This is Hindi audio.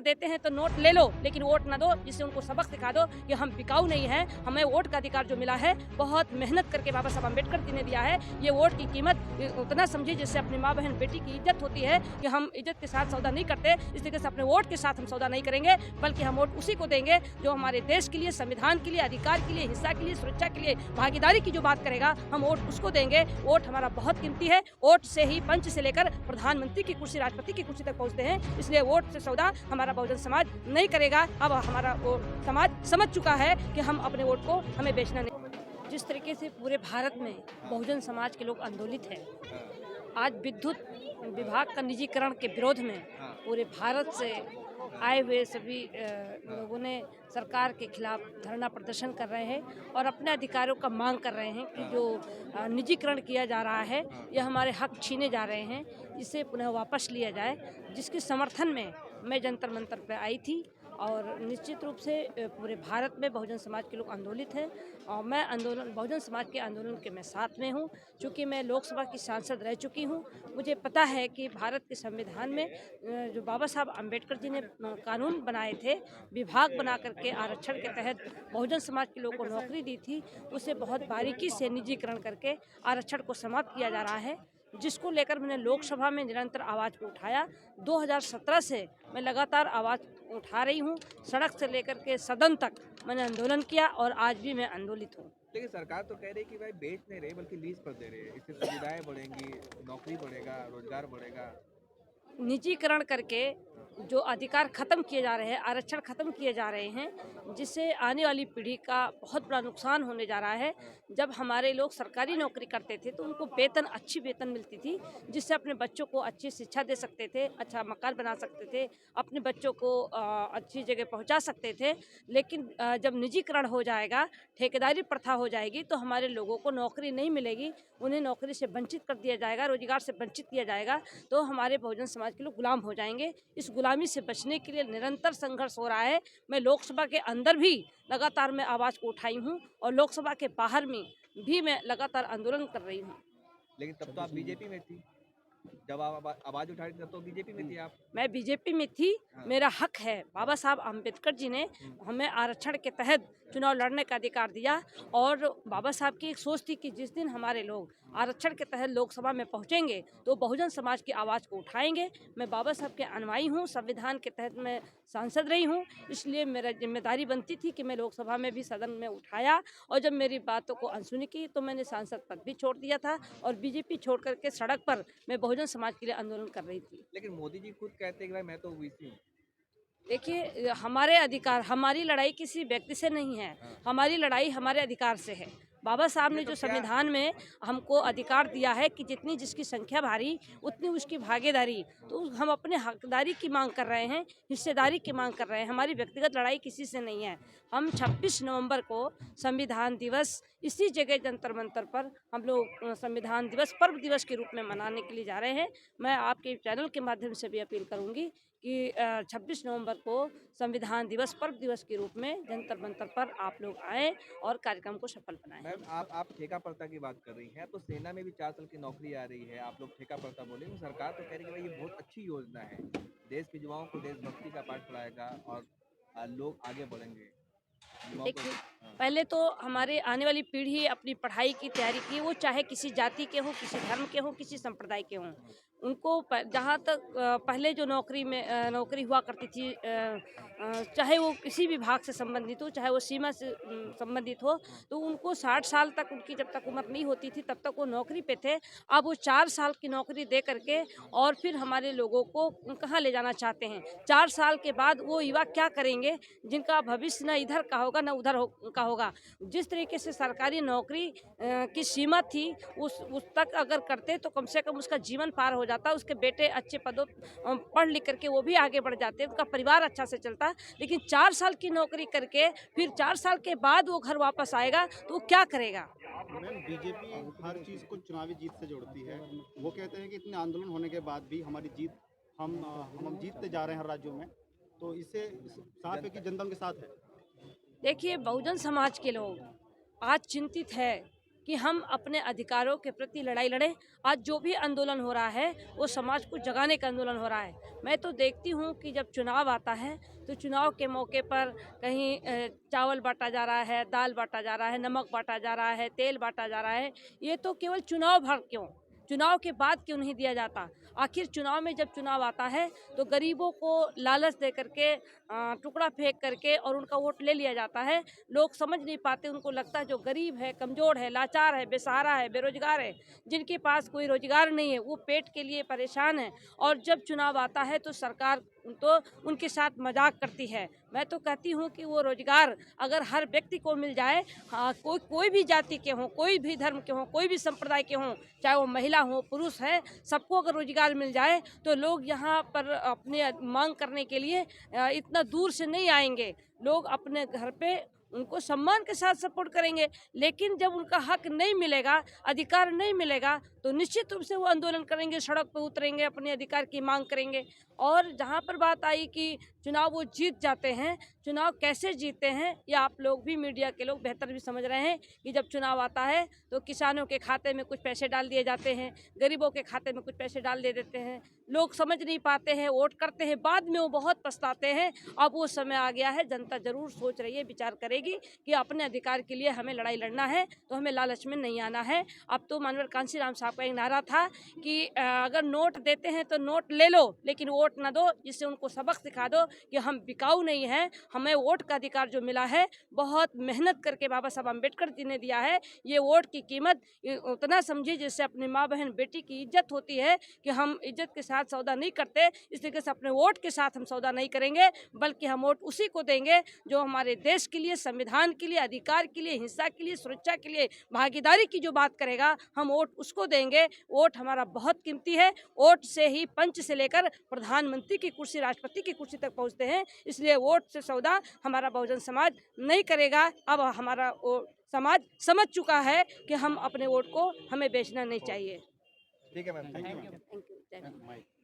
देते हैं तो नोट ले लो, लेकिन वोट ना दो, जिससे उनको सबक सिखा दो कि हम बिकाऊ नहीं हैं। हमें वोट का अधिकार जो मिला है बहुत मेहनत करके बाबा साहब अम्बेडकर जी ने दिया है। ये वोट की कीमत उतना समझिए जिससे अपनी माँ बहन बेटी की इज्जत होती है, कि हम इज्जत के साथ सौदा नहीं करते। इस तरीके से अपने वोट के साथ हम सौदा नहीं करेंगे, बल्कि हम वोट उसी को देंगे जो हमारे देश के लिए, संविधान के लिए, अधिकार के लिए, हिस्सा के लिए, सुरक्षा के लिए, भागीदारी की जो बात करेगा, हम वोट उसको देंगे। वोट हमारा बहुत कीमती है। वोट से ही पंच से लेकर प्रधानमंत्री की कुर्सी, राष्ट्रपति की कुर्सी तक पहुंचते हैं। इसलिए वोट से सौदा हमारा बहुजन समाज नहीं करेगा। अब हमारा वो समाज समझ चुका है कि हम अपने वोट को हमें बेचना नहीं। जिस तरीके से पूरे भारत में बहुजन समाज के लोग आंदोलित हैं, आज विद्युत विभाग का निजीकरण के विरोध में पूरे भारत से आए हुए सभी लोगों ने सरकार के खिलाफ धरना प्रदर्शन कर रहे हैं और अपने अधिकारों का मांग कर रहे हैं कि जो निजीकरण किया जा रहा है, यह हमारे हक छीने जा रहे हैं, इसे पुनः वापस लिया जाए। जिसके समर्थन में मैं जंतर मंतर पर आई थी और निश्चित रूप से पूरे भारत में बहुजन समाज के लोग आंदोलित हैं और मैं बहुजन समाज के आंदोलन के मैं साथ में हूँ। चूँकि मैं लोकसभा की सांसद रह चुकी हूँ, मुझे पता है कि भारत के संविधान में जो बाबा साहब अम्बेडकर जी ने कानून बनाए थे, विभाग बना करके आरक्षण के तहत बहुजन समाज के लोगों को नौकरी दी थी, उसे बहुत बारीकी से निजीकरण करके आरक्षण को समाप्त किया जा रहा है, जिसको लेकर मैंने लोकसभा में निरंतर आवाज़ को उठाया। 2017 से मैं लगातार आवाज़ उठा रही हूँ। सड़क से लेकर के सदन तक मैंने आंदोलन किया और आज भी मैं आंदोलित हूँ। लेकिन सरकार तो कह रही है कि भाई बेच नहीं रहे बल्कि लीज पर दे रहे हैं, इससे सुविधाएं बढ़ेंगी, नौकरी बढ़ेगा, रोजगार बढ़ेगा। निजीकरण करके जो अधिकार खत्म किए जा रहे हैं, आरक्षण खत्म किए जा रहे हैं, जिससे आने वाली पीढ़ी का बहुत बड़ा नुकसान होने जा रहा है। जब हमारे लोग सरकारी नौकरी करते थे तो उनको वेतन, अच्छी वेतन मिलती थी, जिससे अपने बच्चों को अच्छी शिक्षा दे सकते थे, अच्छा मकान बना सकते थे, अपने बच्चों को अच्छी जगह पहुंचा सकते थे। लेकिन जब निजीकरण हो जाएगा, ठेकेदारी प्रथा हो जाएगी, तो हमारे लोगों को नौकरी नहीं मिलेगी, उन्हें नौकरी से वंचित कर दिया जाएगा, रोजगार से वंचित किया जाएगा, तो हमारे बहुजन समाज के लोग गुलाम हो जाएंगे। इस गुलामी से बचने के लिए निरंतर संघर्ष हो रहा है। मैं लोकसभा के अंदर भी लगातार मैं आवाज़ को उठाई हूँ और लोकसभा के बाहर में भी मैं लगातार आंदोलन कर रही हूँ। लेकिन तब तो आप बीजेपी में थी, जब आप आवाज उठा रही थी तब तो बीजेपी में थी आप। मैं बीजेपी में थी, मेरा हक है। बाबा साहब अम्बेडकर जी ने हमें आरक्षण के तहत चुनाव लड़ने का अधिकार दिया और बाबा साहब की एक सोच थी कि जिस दिन हमारे लोग आरक्षण के तहत लोकसभा में पहुंचेंगे तो बहुजन समाज की आवाज़ को उठाएंगे। मैं बाबा साहब के अनुयायी हूं, संविधान के तहत मैं सांसद रही हूं, इसलिए मेरा जिम्मेदारी बनती थी कि मैं लोकसभा में भी सदन में उठाया और जब मेरी बातों को अनसुनी की तो मैंने सांसद पद भी छोड़ दिया था और बीजेपी छोड़ करके सड़क पर मैं बहुजन समाज के लिए आंदोलन कर रही थी। लेकिन मोदी जी खुद कहते हैं कि भाई मैं तो ओबीसी हूँ। देखिए, हमारे अधिकार, हमारी लड़ाई किसी व्यक्ति से नहीं है, हमारी लड़ाई हमारे अधिकार से है। बाबा साहब ने तो जो क्या संविधान में हमको अधिकार दिया है कि जितनी जिसकी संख्या भारी उतनी उसकी भागीदारी, तो हम अपने हकदारी की मांग कर रहे हैं, हिस्सेदारी की मांग कर रहे हैं। हमारी व्यक्तिगत लड़ाई किसी से नहीं है। हम 26 नवंबर को संविधान दिवस इसी जगह जंतर मंतर पर हम लोग संविधान दिवस पर्व दिवस के रूप में मनाने के लिए जा रहे हैं। मैं आपके चैनल के माध्यम से भी अपील करूंगी कि 26 नवंबर को संविधान दिवस पर्व दिवस के रूप में जंतर मंतर पर आप लोग आएँ और कार्यक्रम को सफल बनाएं। मैम आप ठेका प्रथा की बात कर रही हैं, तो सेना में भी 4 साल की नौकरी आ रही है, आप लोग ठेका प्रथा बोले, तो सरकार तो कह रही है कि भाई ये बहुत अच्छी योजना है, देश के युवाओं को देशभक्ति का पाठ पढ़ाएगा और लोग आगे बढ़ेंगे। युवाओं को। देखिए, हाँ। पहले तो हमारे आने वाली पीढ़ी अपनी पढ़ाई की तैयारी की, वो चाहे किसी जाति के हों, किसी धर्म के हों, किसी संप्रदाय के हों। उनको जहाँ तक पहले जो नौकरी हुआ करती थी, चाहे वो किसी भी विभाग से संबंधित हो, चाहे वो सीमा से संबंधित हो, तो उनको 60 साल तक, उनकी जब तक उम्र नहीं होती थी तब तक वो नौकरी पे थे। अब वो 4 साल की नौकरी दे करके और फिर हमारे लोगों को कहाँ ले जाना चाहते हैं। 4 साल के बाद वो युवा क्या करेंगे, जिनका भविष्य न इधर का होगा न उधर का होगा। जिस तरीके से सरकारी नौकरी की सीमा थी, उस तक अगर करते तो कम से कम उसका जीवन पार हो जाता, उसके बेटे अच्छे पदों पढ़ लिख करके वो भी आगे बढ़ जाते, उनका परिवार अच्छा से चलता। लेकिन 4 साल की नौकरी करके फिर 4 साल के बाद वो घर वापस आएगा तो वो क्या करेगा। मैम, बीजेपी हर चीज़ को चुनावी जीत से जोड़ती है। वो कहते हैं कि इतने आंदोलन होने के बाद भी हमारी जीत, हम जीतते जा रहे हैं हर राज्यों में, तो इससे साफ है कि जनता उनके साथ है। देखिए, बहुजन समाज के लोग आज चिंतित है कि हम अपने अधिकारों के प्रति लड़ाई लड़ें। आज जो भी आंदोलन हो रहा है वो समाज को जगाने का आंदोलन हो रहा है। मैं तो देखती हूँ कि जब चुनाव आता है तो चुनाव के मौके पर कहीं चावल बांटा जा रहा है, दाल बांटा जा रहा है, नमक बांटा जा रहा है, तेल बांटा जा रहा है। ये तो केवल चुनाव भर क्यों, चुनाव के बाद क्यों नहीं दिया जाता? आखिर चुनाव में जब चुनाव आता है तो गरीबों को लालच दे करके टुकड़ा फेंक करके और उनका वोट ले लिया जाता है। लोग समझ नहीं पाते, उनको लगता है जो गरीब है, कमज़ोर है, लाचार है, बेसहारा है, बेरोजगार है, जिनके पास कोई रोजगार नहीं है, वो पेट के लिए परेशान है। और जब चुनाव आता है तो सरकार तो उनके साथ मजाक करती है। मैं तो कहती हूँ कि वो रोजगार अगर हर व्यक्ति को मिल जाए, हाँ, कोई भी जाति के हों, कोई भी धर्म के हों, कोई भी संप्रदाय के हों, चाहे वो महिला हो पुरुष है, सबको अगर रोजगार मिल जाए तो लोग यहाँ पर अपने मांग करने के लिए इतना दूर से नहीं आएंगे। लोग अपने घर पे उनको सम्मान के साथ सपोर्ट करेंगे। लेकिन जब उनका हक नहीं मिलेगा, अधिकार नहीं मिलेगा, तो निश्चित रूप से वो आंदोलन करेंगे, सड़क पर उतरेंगे, अपने अधिकार की मांग करेंगे। और जहाँ पर बात आई कि चुनाव वो जीत जाते हैं, चुनाव कैसे जीतते हैं ये आप लोग भी, मीडिया के लोग बेहतर भी समझ रहे हैं कि जब चुनाव आता है तो किसानों के खाते में कुछ पैसे डाल दिए जाते हैं, गरीबों के खाते में कुछ पैसे डाल दे देते हैं। लोग समझ नहीं पाते हैं, वोट करते हैं, बाद में वो बहुत पछताते हैं। अब वो समय आ गया है, जनता जरूर सोच रही है, विचार करेगी कि अपने अधिकार के लिए हमें लड़ाई लड़ना है, तो हमें लालच में नहीं आना है। अब तो माननीय कांसी राम साहब का एक नारा था कि अगर नोट देते हैं तो नोट ले लो, लेकिन वोट ना दो, जिससे उनको सबक सिखा दो कि हम बिकाऊ नहीं हैं, हमें वोट का अधिकार जो मिला है बहुत मेहनत करके बाबा साहब अम्बेडकर जी ने दिया है। ये वोट की कीमत उतना समझिए जिससे अपनी माँ बहन बेटी की इज्जत होती है, कि हम इज्जत के साथ सौदा नहीं करते, इस तरीके से अपने वोट के साथ हम सौदा नहीं करेंगे, बल्कि हम वोट उसी को देंगे जो हमारे देश के लिए, संविधान के लिए, अधिकार के लिए, हिंसा के लिए, सुरक्षा के लिए, भागीदारी की जो बात करेगा, हम वोट उसको देंगे। वोट हमारा बहुत कीमती है। वोट से ही पंच से लेकर प्रधानमंत्री की कुर्सी, राष्ट्रपति की कुर्सी तक पहुंचते हैं। इसलिए वोट से सौदा हमारा बहुजन समाज नहीं करेगा। अब हमारा समाज समझ चुका है कि हम अपने वोट को हमें बेचना नहीं चाहिए। ठीक है ma'am, thank you. Thank you.